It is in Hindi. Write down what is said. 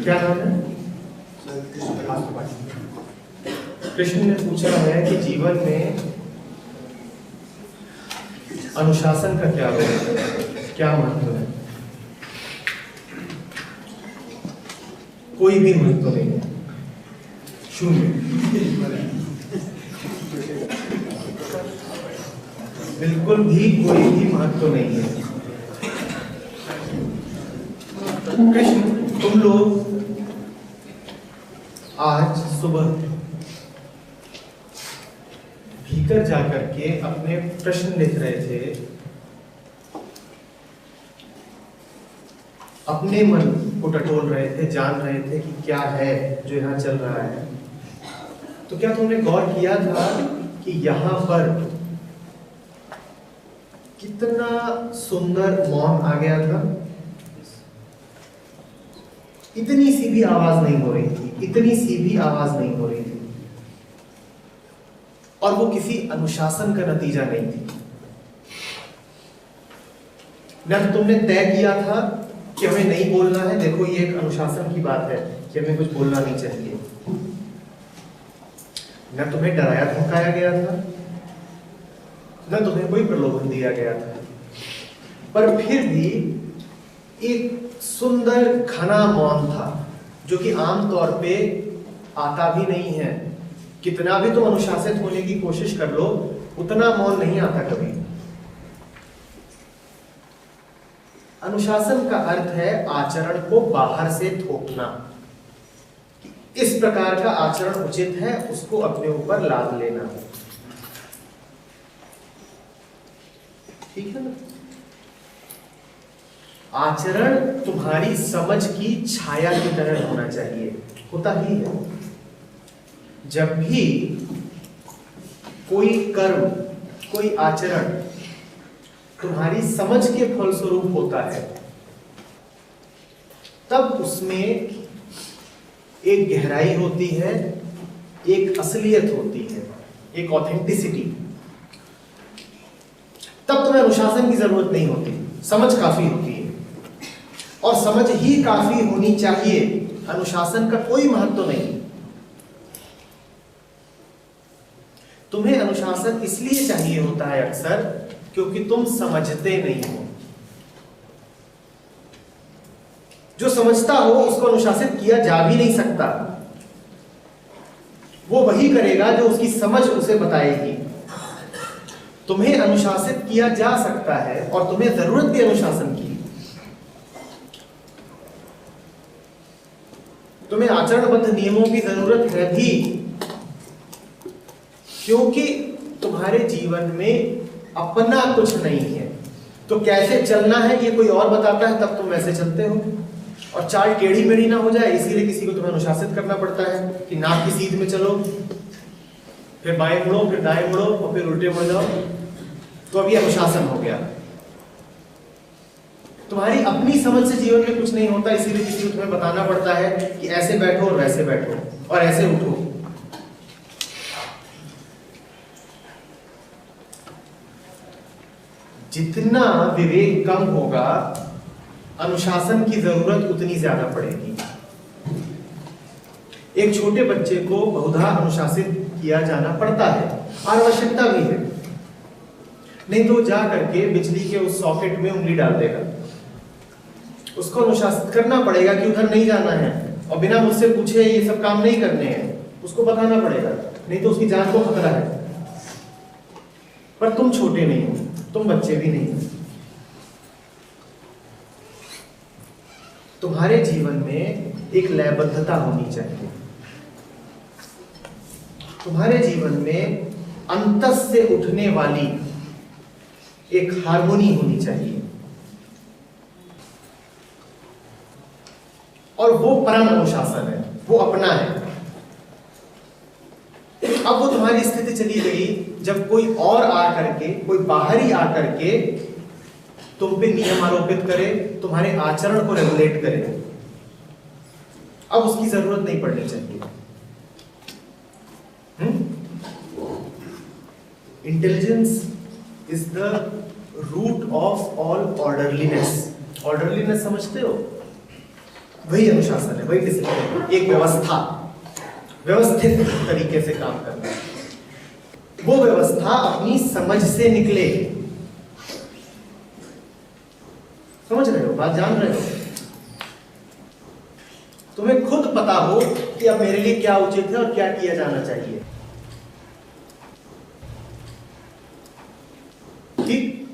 क्या नाम है? कृष्ण ने पूछा है कि जीवन में अनुशासन का क्या रोल है, क्या महत्व है? कोई भी महत्व नहीं है, शून्य, बिल्कुल भी कोई भी महत्व नहीं है। कृष्ण, तुम लोग आज सुबह भीतर जाकर के अपने प्रश्न लिख रहे थे, अपने मन को टटोल रहे थे, जान रहे थे कि क्या है जो यहाँ चल रहा है। तो क्या तुमने गौर किया था कि यहाँ पर कितना सुंदर मौन आ गया था? इतनी सी भी आवाज नहीं हो रही थी, इतनी सी भी आवाज नहीं हो रही थी, और वो किसी अनुशासन का नतीजा नहीं थी। न तो तुमने तय किया था कि हमें नहीं बोलना है, देखो ये एक अनुशासन की बात है कि हमें कुछ बोलना नहीं चाहिए। न तुम्हें डराया धमकाया गया था, न तुम्हें कोई प्रलोभन दिया गया था, पर फिर भी एक सुंदर घना मौन था जो कि आमतौर पे आता भी नहीं है। कितना भी तुम अनुशासित होने की कोशिश कर लो, उतना मौन नहीं आता कभी। अनुशासन का अर्थ है आचरण को बाहर से थोपना, इस प्रकार का आचरण उचित है, उसको अपने ऊपर लाद लेना। ठीक है ना? आचरण तुम्हारी समझ की छाया की तरह होना चाहिए, होता ही है। जब भी कोई कर्म, कोई आचरण तुम्हारी समझ के फलस्वरूप होता है, तब उसमें एक गहराई होती है, एक असलियत होती है, एक ऑथेंटिसिटी। तब तुम्हें अनुशासन की जरूरत नहीं होती, समझ काफी होती है, और समझ ही काफी होनी चाहिए। अनुशासन का कोई महत्व नहीं। तुम्हें अनुशासन इसलिए चाहिए होता है अक्सर क्योंकि तुम समझते नहीं हो। जो समझता हो उसको अनुशासित किया जा भी नहीं सकता। वो वही करेगा जो उसकी समझ उसे बताएगी। तुम्हें अनुशासित किया जा सकता है और तुम्हें जरूरत भी अनुशासन की। तुम्हें आचरणबद्ध नियमों की जरूरत है भी, क्योंकि तुम्हारे जीवन में अपना कुछ नहीं है। तो कैसे चलना है ये कोई और बताता है, तब तुम वैसे चलते हो। और चाल टेढ़ी मेढ़ी ना हो जाए इसीलिए किसी को तुम्हें अनुशासित करना पड़ता है कि नाक की सीध में चलो, फिर बाएं मुड़ो, फिर दाएं मुड़ो और फिर उल्टे मुड़ जाओ। तो अब ये अनुशासन हो गया। तुम्हारी अपनी समझ से जीवन में कुछ नहीं होता, इसीलिए किसी को तुम्हें बताना पड़ता है कि ऐसे बैठो और वैसे बैठो और ऐसे उठो। जितना विवेक कम होगा, अनुशासन की जरूरत उतनी ज्यादा पड़ेगी। एक छोटे बच्चे को बहुधा अनुशासित किया जाना पड़ता है, आवश्यकता भी है, नहीं तो जा करके बिजली के उस सॉकेट में उंगली डाल देगा। उसको अनुशासित करना पड़ेगा कि उधर नहीं जाना है, और बिना मुझसे पूछे ये सब काम नहीं करने हैं, उसको बताना पड़ेगा, नहीं तो उसकी जान को खतरा है। पर तुम छोटे नहीं हो, तुम बच्चे भी नहीं हो। तुम्हारे जीवन में एक लयबद्धता होनी चाहिए। तुम्हारे जीवन में अंतस से उठने वाली एक हार्मोनी होनी चाहिए, और वो परम अनुशासन है, वो अपना है। अब वो तुम्हारी स्थिति चली गई जब कोई और आकर के, कोई बाहरी आकर के तुम पे नियम आरोपित करे, तुम्हारे आचरण को रेगुलेट करे। अब उसकी जरूरत नहीं पड़नी चाहिए। Intelligence is the root of all orderliness. Orderliness समझते हो? वही अनुशासन है, वही डिसिप्लिन, एक व्यवस्था, व्यवस्थित तरीके से काम करना। वो व्यवस्था अपनी समझ से निकले। समझ रहे हो, बात जान रहे हो? तुम्हें खुद पता हो कि अब मेरे लिए क्या उचित है और क्या किया जाना चाहिए। ठीक?